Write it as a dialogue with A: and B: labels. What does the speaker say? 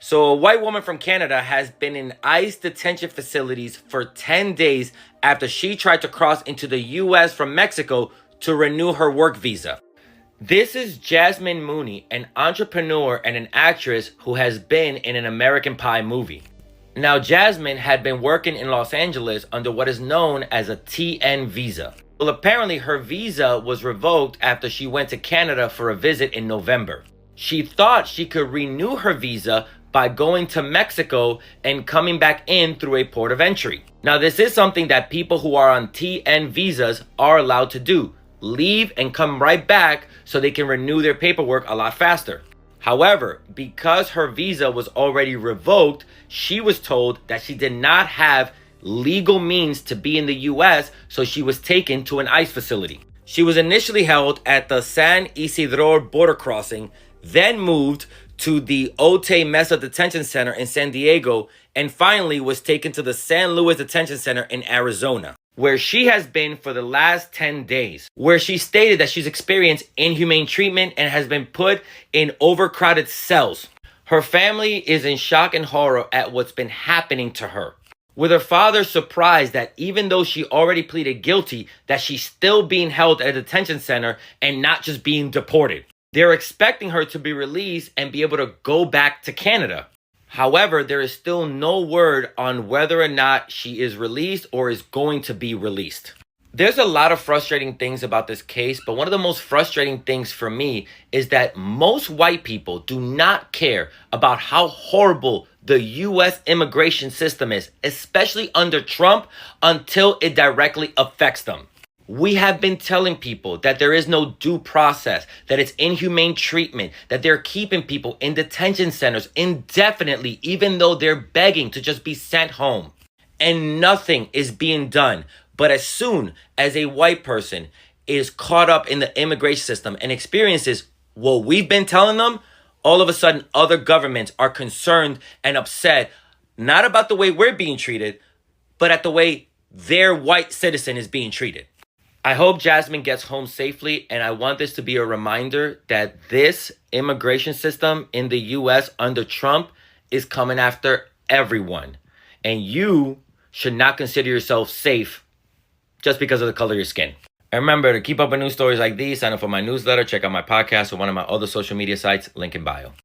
A: So a white woman from Canada has been in ICE detention facilities for 10 days after she tried to cross into the U.S. from Mexico to renew her work visa. This is Jasmine Mooney, an entrepreneur and an actress who has been in an American Pie movie. Now, Jasmine had been working in Los Angeles under what is known as a TN visa. Well, apparently her visa was revoked after she went to Canada for a visit in November. She thought she could renew her visa by going to Mexico and coming back in through a port of entry. Now, this is something that people who are on TN visas are allowed to do. Leave and come right back so they can renew their paperwork a lot faster. However, because her visa was already revoked, she was told that she did not have legal means to be in the U.S., so she was taken to an ICE facility. She was initially held at the San Isidro border crossing, then moved to the Otay Mesa Detention Center in San Diego, and finally was taken to the San Luis Detention Center in Arizona, where she has been for the last 10 days, where she stated that she's experienced inhumane treatment and has been put in overcrowded cells. Her family is in shock and horror at what's been happening to her, with her father surprised that even though she already pleaded guilty, that she's still being held at a detention center and not just being deported. They're expecting her to be released and be able to go back to Canada. However, there is still no word on whether or not she is released or is going to be released. There's a lot of frustrating things about this case, but one of the most frustrating things for me is that most white people do not care about how horrible the U.S. immigration system is, especially under Trump, until it directly affects them. We have been telling people that there is no due process, that it's inhumane treatment, that they're keeping people in detention centers indefinitely, even though they're begging to just be sent home. And nothing is being done. But as soon as a white person is caught up in the immigration system and experiences what we've been telling them, all of a sudden other governments are concerned and upset, not about the way we're being treated, but at the way their white citizen is being treated. I hope Jasmine gets home safely, and I want this to be a reminder that this immigration system in the U.S. under Trump is coming after everyone. And you should not consider yourself safe just because of the color of your skin. And remember, to keep up with news stories like these, sign up for my newsletter, check out my podcast or one of my other social media sites, link in bio.